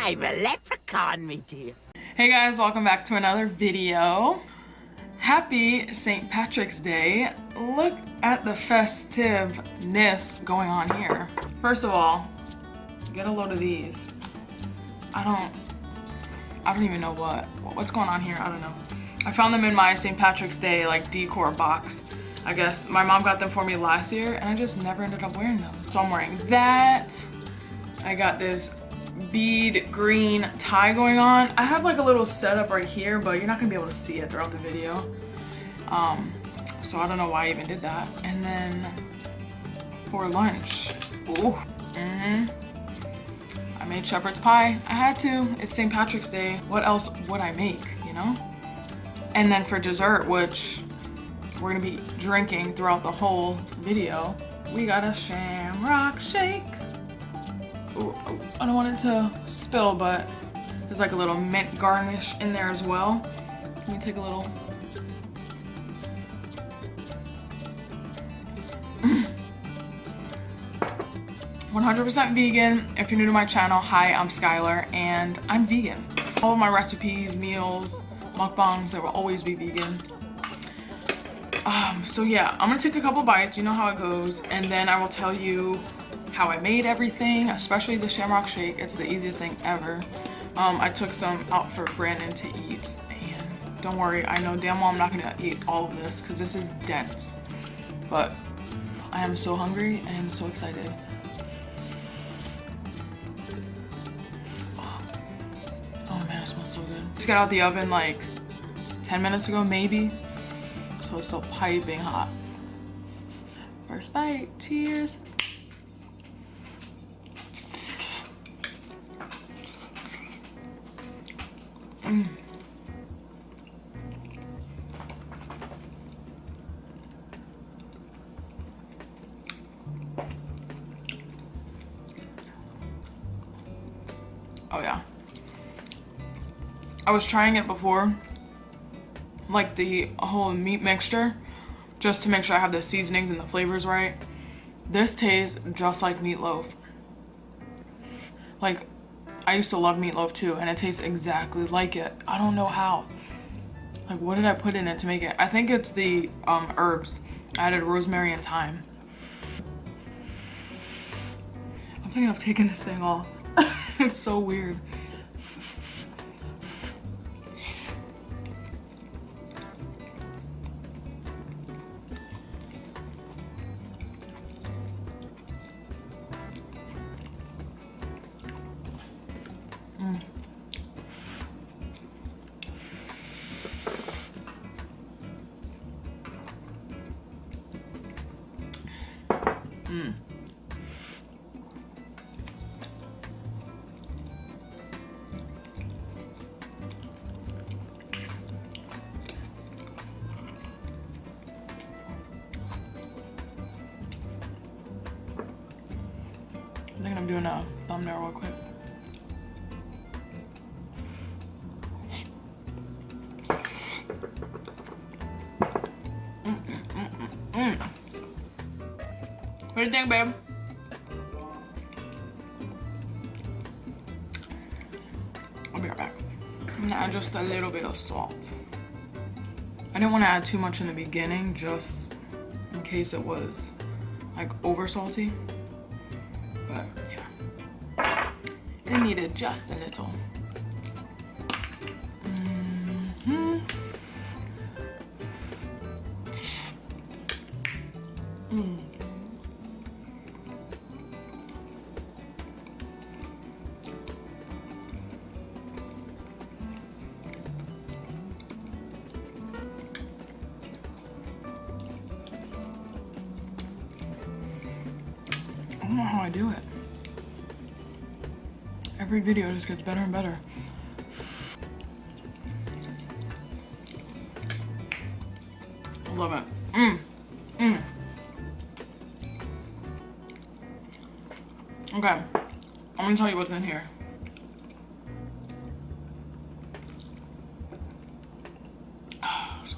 I'm a leprechaun, me dear. Hey guys, welcome back to another video. Happy St. Patrick's Day. Look at the festiveness going on here. First of all, get a load of these. I don't even know what's going on here. I don't know. I found them in my St. Patrick's Day like decor box. I guess my mom got them for me last year and I just never ended up wearing them. So I'm wearing that. I got this bead green tie going on. I have like a little setup right here, but you're not gonna be able to see it throughout the video. So I don't know why I even did that. And then for lunch, I made shepherd's pie. I had to. It's St. Patrick's Day. What else would I make, you know? And then for dessert, which we're gonna be drinking throughout the whole video, we got a shamrock shake. Ooh, I don't want it to spill, but there's like a little mint garnish in there as well. Let me take a little. 100% vegan. If you're new to my channel, hi, I'm Skylar and I'm vegan. All of my recipes, meals, mukbangs, they will always be vegan. So yeah, I'm gonna take a couple bites, you know how it goes, and then I will tell you how I made everything, especially the shamrock shake. It's the easiest thing ever. I took some out for Brandon to eat, and don't worry, I know damn well I'm not gonna eat all of this because this is dense, but I am so hungry and so excited. Oh man, it smells so good. Just got out the oven like 10 minutes ago maybe, so it's still piping hot. First bite, cheers. Oh yeah. I was trying it before, like the whole meat mixture, just to make sure I have the seasonings and the flavors right. This tastes just like meatloaf. Like, I used to love meatloaf too, and it tastes exactly like it. I don't know how. Like, what did I put in it to make it? I think it's the herbs. I added rosemary and thyme. I'm thinking of taking this thing off. It's so weird. I think I'm doing a thumbnail real quick. What do you think, babe? I'll be right back. I'm gonna add just a little bit of salt. I didn't want to add too much in the beginning, just in case it was like over salty. But yeah, it needed just a little. I don't know how I do it. Every video just gets better and better. I love it. Okay, I'm gonna tell you what's in here. Oh, so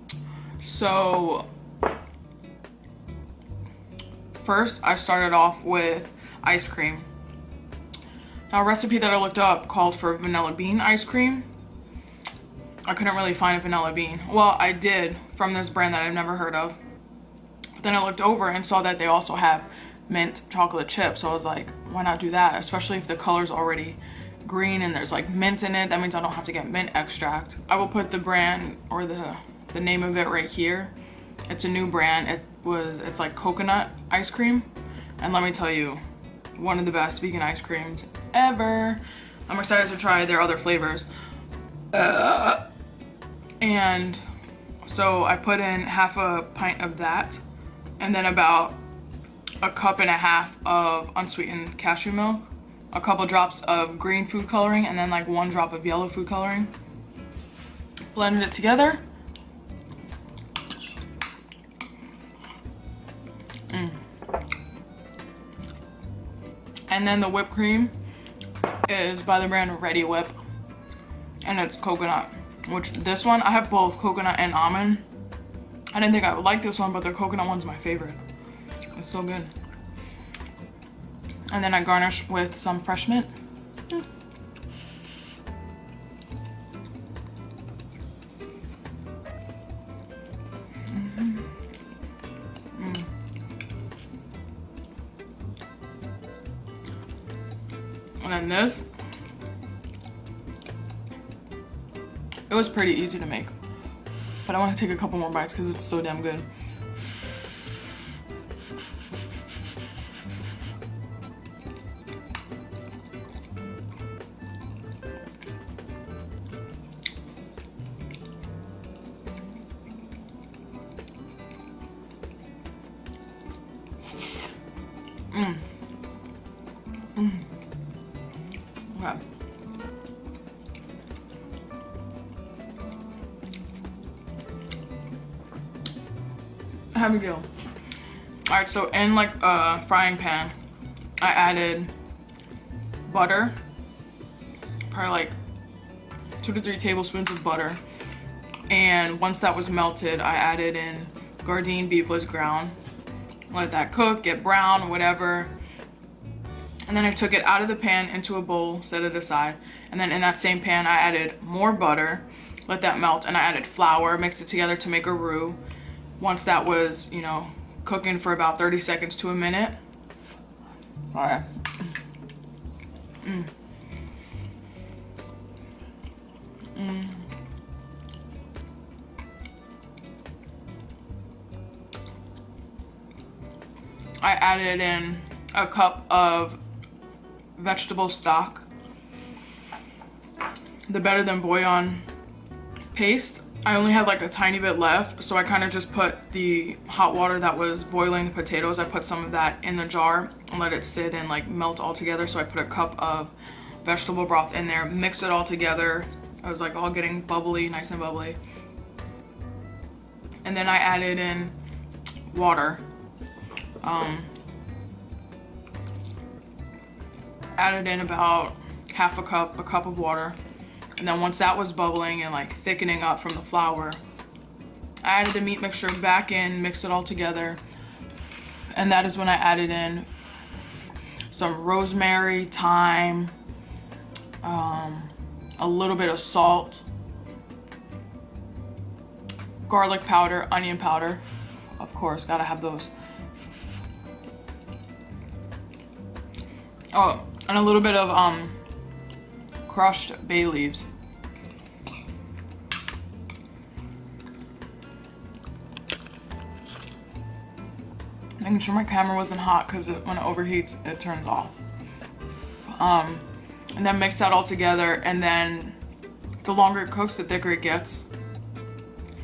good. So first I started off with ice cream. Now, a recipe that I looked up called for vanilla bean ice cream. I couldn't really find a vanilla bean. Well, I did from this brand that I've never heard of. But then I looked over and saw that they also have mint chocolate chip. So I was like, why not do that? Especially if the color's already green and there's like mint in it. That means I don't have to get mint extract. I will put the brand or the name of it right here. It's a new brand. It's like coconut ice cream. And let me tell you, one of the best vegan ice creams ever. I'm excited to try their other flavors. And so I put in half a pint of that and then about a cup and a half of unsweetened cashew milk, a couple drops of green food coloring, and then like 1 drop of yellow food coloring. Blended it together. And then the whipped cream is by the brand Ready Whip, and it's coconut, which this one, I have both coconut and almond. I didn't think I would like this one, but the coconut one's my favorite. It's so good. And then I garnish with some fresh mint. And then this, it was pretty easy to make, but I want to take a couple more bites because it's so damn good. Okay. How we go? Alright, so in like a frying pan, I added butter, probably like 2 to 3 tablespoons of butter. And once that was melted, I added in Gardein beefless ground. Let that cook, get brown, whatever. And then I took it out of the pan into a bowl, set it aside. And then in that same pan, I added more butter, let that melt, and I added flour, mixed it together to make a roux. Once that was, you know, cooking for about 30 seconds to a minute. All right. I added in a cup of vegetable stock, the Better Than Bouillon paste. I only had like a tiny bit left, so I kind of just put the hot water that was boiling the potatoes, I put some of that in the jar and let it sit and like melt all together. So I put a cup of vegetable broth in there, mixed it all together. I was like all getting bubbly, nice and bubbly. And then I added in water. Added in about half a cup of water. And then once that was bubbling and like thickening up from the flour, I added the meat mixture back in, mixed it all together. And that is when I added in some rosemary, thyme, a little bit of salt, garlic powder, onion powder. Of course, gotta have those. Oh, and a little bit of crushed bay leaves. Making sure my camera wasn't hot because when it overheats, it turns off. And then mix that all together, and then the longer it cooks, the thicker it gets.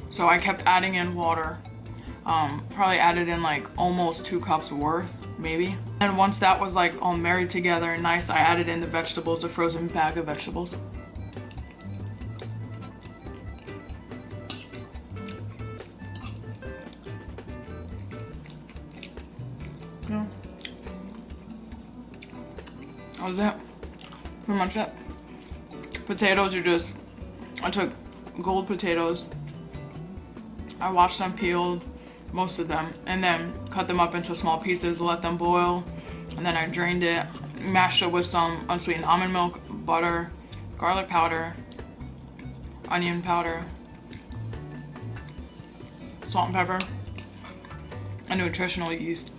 So I kept adding in water. Probably added in like almost 2 cups worth, maybe. And once that was like all married together and nice, I added in the vegetables, the frozen bag of vegetables. Yeah. That was it. Pretty much it. Potatoes are just, I took gold potatoes. I washed them, peeled most of them, and then cut them up into small pieces, let them boil, and then I drained it, mashed it with some unsweetened almond milk, butter, garlic powder, onion powder, salt and pepper, and nutritional yeast.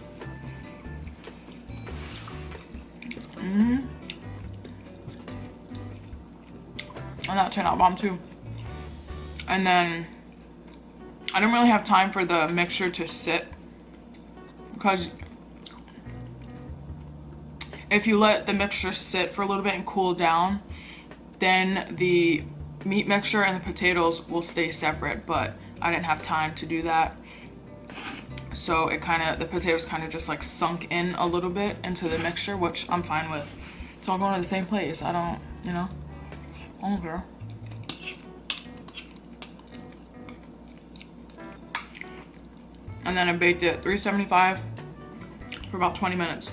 And that turned out bomb too. And then I didn't really have time for the mixture to sit, because if you let the mixture sit for a little bit and cool down, then the meat mixture and the potatoes will stay separate, but I didn't have time to do that. So it the potatoes kind of just like sunk in a little bit into the mixture, which I'm fine with. It's all going to the same place. I don't, you know, I don't care. And then I baked it at 375 for about 20 minutes.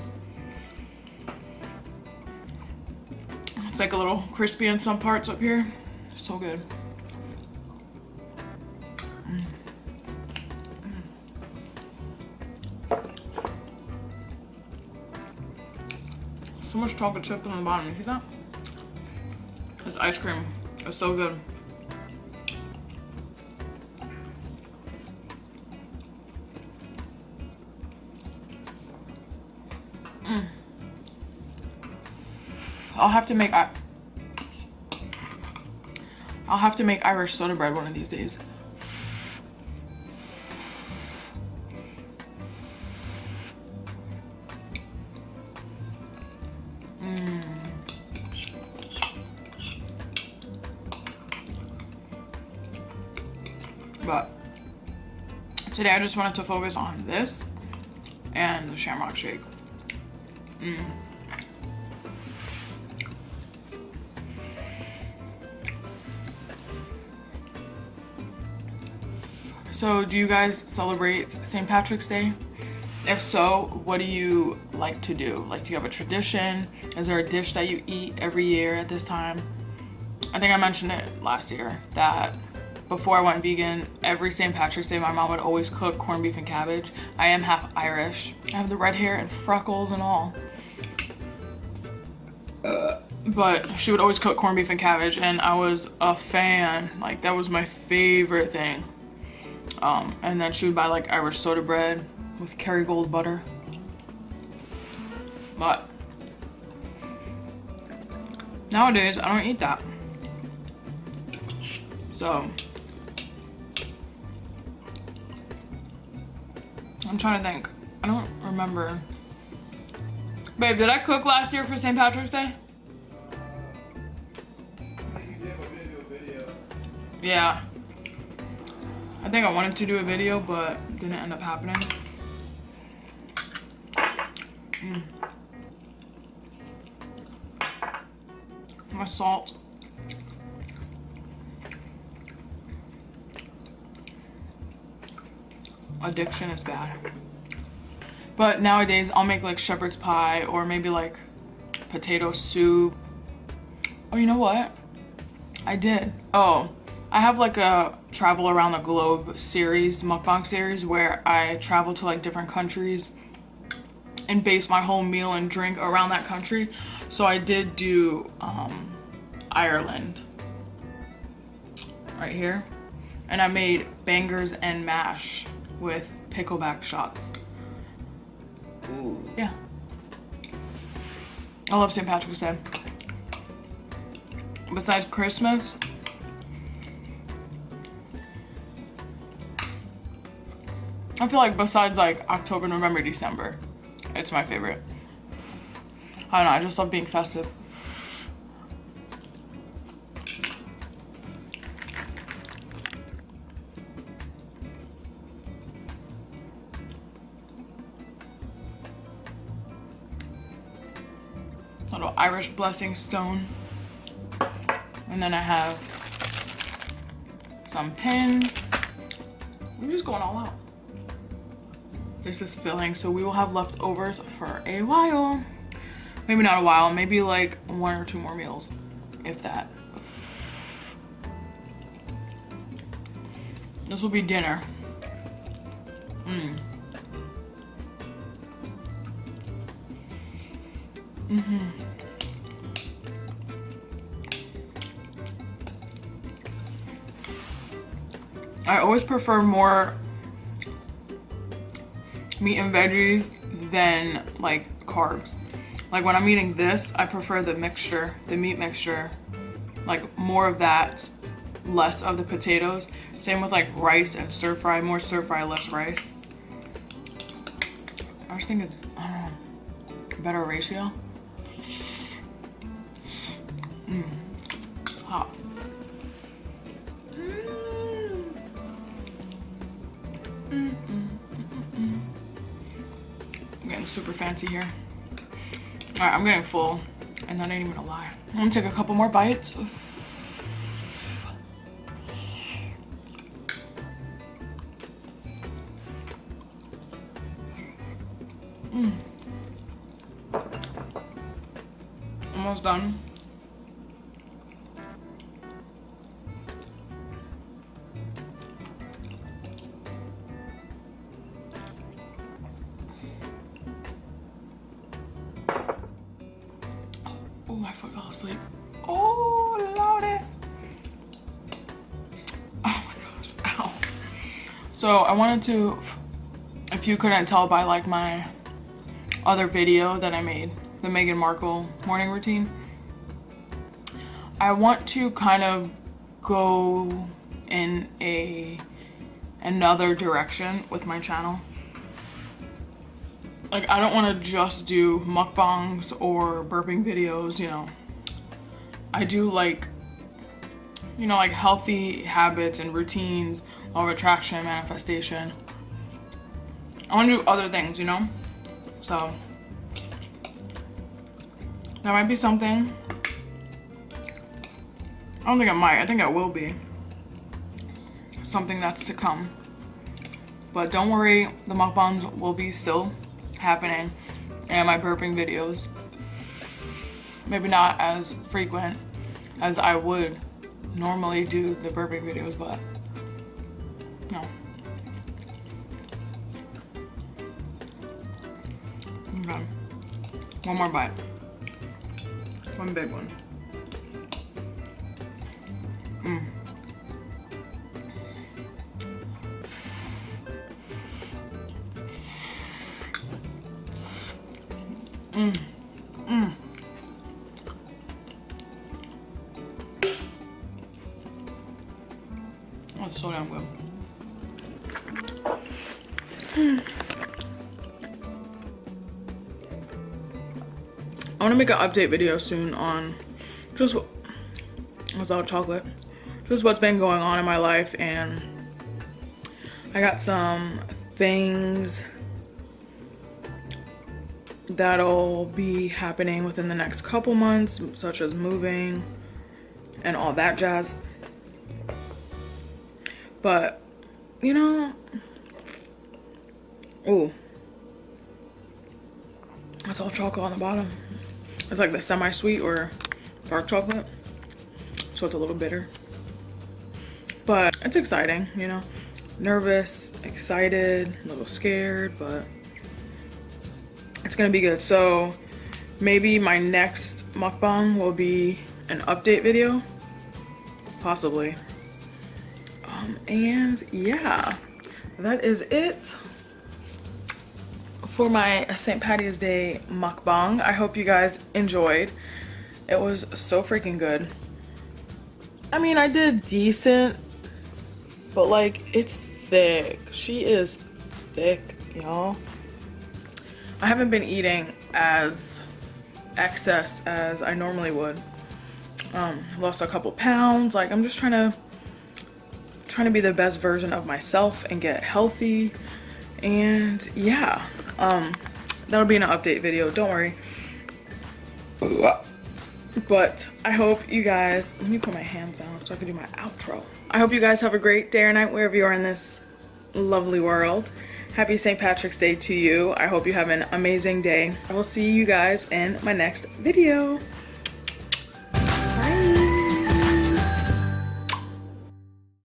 It's like a little crispy in some parts up here. So good. So much chocolate chip on the bottom. You see that? This ice cream is so good. I'll have to make Irish soda bread one of these days. But today I just wanted to focus on this and the Shamrock shake. So do you guys celebrate St. Patrick's Day? If so, what do you like to do? Like, do you have a tradition? Is there a dish that you eat every year at this time? I think I mentioned it last year that before I went vegan, every St. Patrick's Day my mom would always cook corned beef and cabbage. I am half Irish. I have the red hair and freckles and all. But she would always cook corned beef and cabbage, and I was a fan. Like, that was my favorite thing. And then she would buy like Irish soda bread with Kerrygold butter. But nowadays I don't eat that. So I'm trying to think. I don't remember. Babe, did I cook last year for St. Patrick's Day? Yeah. I think I wanted to do a video, but didn't end up happening. My salt. Addiction is bad. But nowadays I'll make like shepherd's pie or maybe like potato soup. Oh, you know what? I did. Oh, I have like a travel around the globe series, mukbang series, where I travel to like different countries and base my whole meal and drink around that country. So I did do Ireland right here, and I made bangers and mash with pickleback shots. Ooh. Yeah, I love St. Patrick's Day. Besides Christmas, I feel like besides like October, November, December, it's my favorite. I don't know, I just love being festive. Little Irish blessing stone. And then I have some pins. We're just going all out. This is filling, so we will have leftovers for a while. Maybe not a while, maybe like 1 or 2 more meals, if that. This will be dinner. I always prefer more meat and veggies than like carbs. Like when I'm eating this, I prefer the mixture, the meat mixture, like more of that, less of the potatoes. Same with like rice and stir fry, more stir fry, less rice. I just think it's, I don't know, a better ratio. Hot. I'm getting super fancy here. All right, I'm getting full, and that ain't even a lie. I'm gonna take a couple more bites. Almost done. Oh, I fell asleep. Oh, lordy. Oh my gosh, ow. So I wanted to, if you couldn't tell by like my other video that I made, the Meghan Markle morning routine, I want to kind of go in another direction with my channel. Like, I don't want to just do mukbangs or burping videos, you know. I do like, you know, like healthy habits and routines, law of attraction, manifestation. I want to do other things, you know. So that might be something. I don't think it might. I think it will be something that's to come. But don't worry, the mukbangs will be still happening, and my burping videos, maybe not as frequent as I would normally do the burping videos, but no. Okay, one more bite, one big one. That's so damn good. I want to make an update video soon on just without chocolate, just what's been going on in my life, and I got some things that'll be happening within the next couple months, such as moving and all that jazz. But you know, oh, that's all chocolate on the bottom. It's like the semi-sweet or dark chocolate, so it's a little bitter, but it's exciting, you know. Nervous, excited, a little scared, but it's gonna be good. So maybe my next mukbang will be an update video, possibly. And yeah, that is it for my St. Patty's Day mukbang. I hope you guys enjoyed. It was so freaking good. I mean, I did decent, but like, it's thick. She is thick, y'all. I haven't been eating as excess as I normally would. Lost a couple pounds. Like, I'm just trying to be the best version of myself and get healthy. And yeah, that'll be an update video, don't worry. But I hope you guys, let me put my hands out so I can do my outro. I hope you guys have a great day or night wherever you are in this lovely world. Happy St. Patrick's Day to you. I hope you have an amazing day. I will see you guys in my next video.